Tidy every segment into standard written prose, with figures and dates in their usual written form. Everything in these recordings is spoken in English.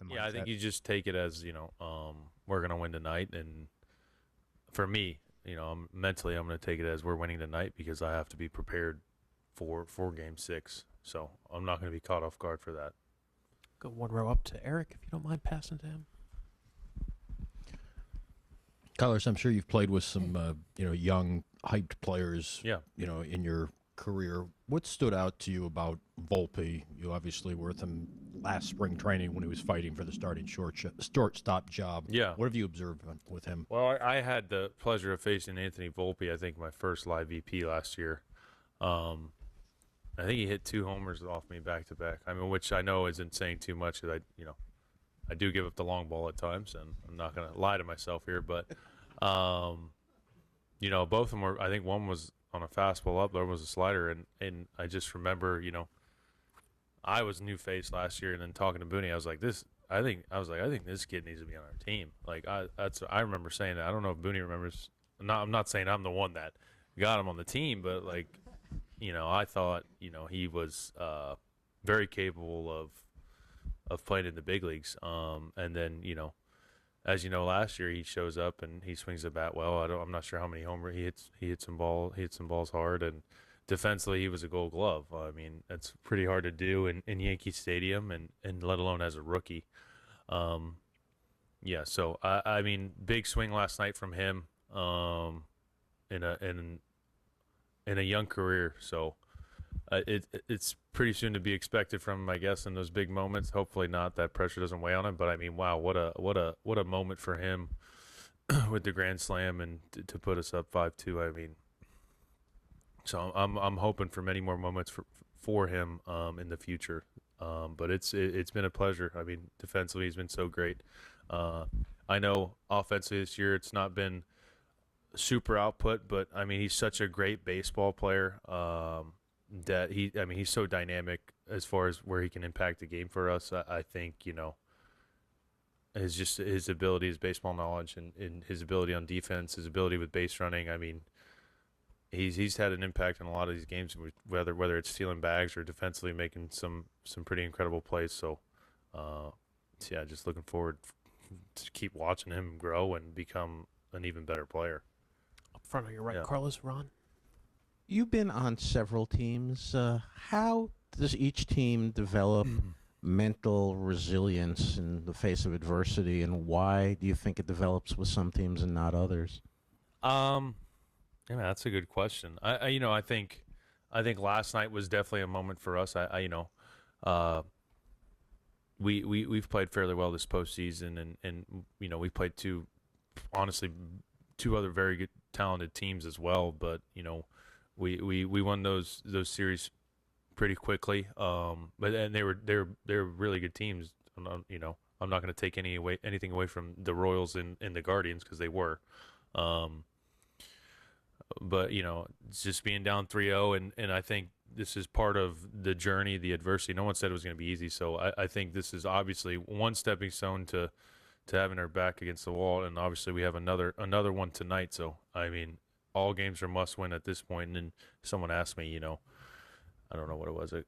mindset? Yeah, I think you just take it as, we're going to win tonight. And for me, mentally, I'm going to take it as we're winning tonight because I have to be prepared for game 6. So I'm not going to be caught off guard for that. Go one row up to Eric, if you don't mind passing to him. Carlos, I'm sure you've played with some, young, hyped players, Yeah. In your career. What stood out to you about Volpe? You obviously were with him last spring training when he was fighting for the starting shortstop job. Yeah. What have you observed with him? Well, I had the pleasure of facing Anthony Volpe, I think, my first live VP last year. I think he hit 2 homers off me back to back. I mean, which I know isn't saying too much because I do give up the long ball at times, and I'm not going to lie to myself here. But, both of them were, I think one was on a fastball up, the other was a slider. And I just remember, I was new face last year, and then talking to Booney, I was like, I think this kid needs to be on our team. Like, I remember saying that. I don't know if Booney remembers. I'm not saying I'm the one that got him on the team, but like, I thought, he was very capable of playing in the big leagues. And then, as you know, last year he shows up and he swings the bat well. I'm not sure how many homers he hit some balls hard, and defensively he was a Gold Glove. I mean, that's pretty hard to do in Yankee Stadium, and let alone as a rookie. So I mean, big swing last night from him in a young career. So it's pretty soon to be expected from him, I guess, in those big moments. Hopefully not, that pressure doesn't weigh on him. But I mean, wow, what a moment for him with the grand slam and to put us up 5-2. I mean, so I'm hoping for many more moments for him in the future. But it's been a pleasure. I mean, defensively he's been so great. I know offensively this year it's not been super output, but I mean, he's such a great baseball player that he's so dynamic as far as where he can impact the game for us. I think, his ability, his baseball knowledge, and his ability on defense, his ability with base running. I mean, he's had an impact in a lot of these games, whether it's stealing bags or defensively making some pretty incredible plays. So, just looking forward to keep watching him grow and become an even better player. Up front on your right, Yeah. Carlos, Ron. You've been on several teams. How does each team develop mental resilience in the face of adversity, and why do you think it develops with some teams and not others? Yeah, that's a good question. I think last night was definitely a moment for us. We've played fairly well this postseason, and we played two other very good, talented teams as well. But we won those series pretty quickly. But they were really good teams. I'm not going to take anything away from the Royals and the Guardians because they were. But it's just being down 3-0, and I think this is part of the journey, the adversity. No one said it was going to be easy, so I think this is obviously one stepping stone to having our back against the wall, and obviously we have another one tonight. So I mean, all games are must win at this point. And then someone asked me, I don't know what it was, a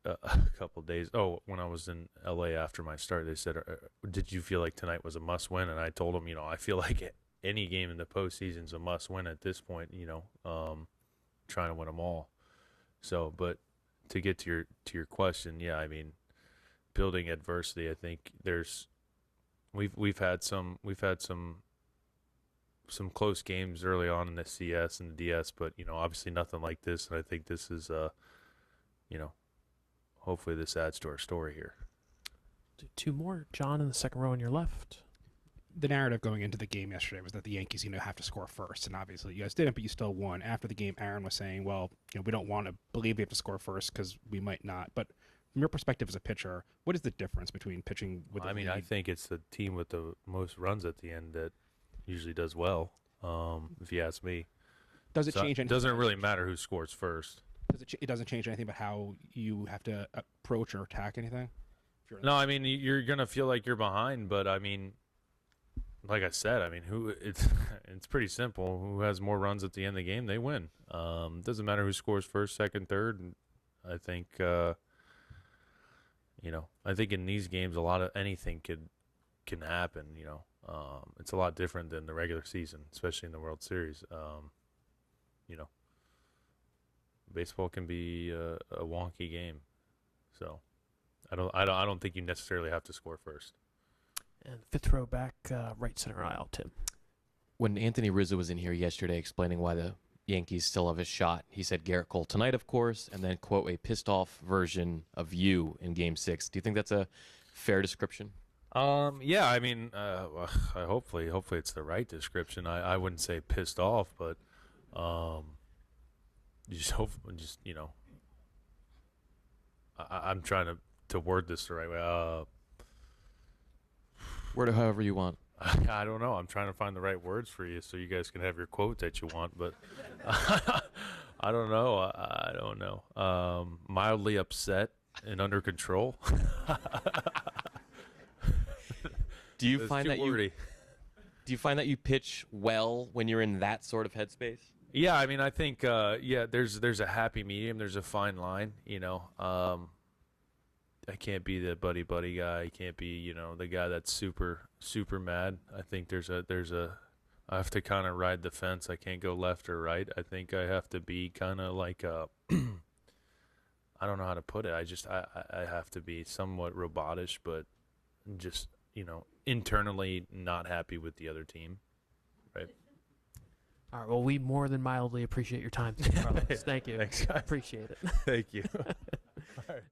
couple of days. Oh, when I was in LA after my start, they said, "Did you feel like tonight was a must win?" And I told them, I feel like any game in the postseason is a must win at this point. Trying to win them all. So, but to get to your question, yeah, I mean, building adversity. I think we've had some close games early on in the CS and the DS, but obviously nothing like this. And I think this is hopefully this adds to our story here. Do 2 more. John in the second row on your left. The narrative going into the game yesterday was that the Yankees, have to score first, and obviously you guys didn't, but you still won. After the game, Aaron was saying, well, we don't want to believe we have to score first because we might not. But from your perspective as a pitcher, what is the difference between pitching with the lead? I think it's the team with the most runs at the end that usually does well, if you ask me. Does it change anything? It doesn't really matter who scores first. It doesn't change anything about how you have to approach or attack anything? No, I mean, you're going to feel like you're behind, but I mean, like I said, I mean, it's pretty simple. Who has more runs at the end of the game, they win. Doesn't matter who scores first, second, third. I think, I think in these games, a lot of anything can happen. It's a lot different than the regular season, especially in the World Series. Baseball can be a wonky game, so I don't think you necessarily have to score first. And fifth row back, right center aisle, Tim. When Anthony Rizzo was in here yesterday explaining why the Yankees still have a shot, he said Garrett Cole tonight, of course, and then, quote, a pissed-off version of you in Game 6. Do you think that's a fair description? Yeah, I mean, hopefully it's the right description. I wouldn't say pissed off, but I'm trying to word this the right way. Word it however you want. I don't know. I'm trying to find the right words for you so you guys can have your quote that you want, but I don't know. I don't know. Mildly upset and under control. Do you find that you pitch well when you're in that sort of headspace? Yeah, I mean, I think there's a happy medium. There's a fine line, I can't be the buddy guy. I can't be, the guy that's super mad. I think I have to kind of ride the fence. I can't go left or right. I think I have to be kind of like I don't know how to put it. I have to be somewhat robotish, but just, internally not happy with the other team. Right. All right. Well, we more than mildly appreciate your time, Carlos. Thank you. Thanks, guys. Appreciate it. Thank you. All right.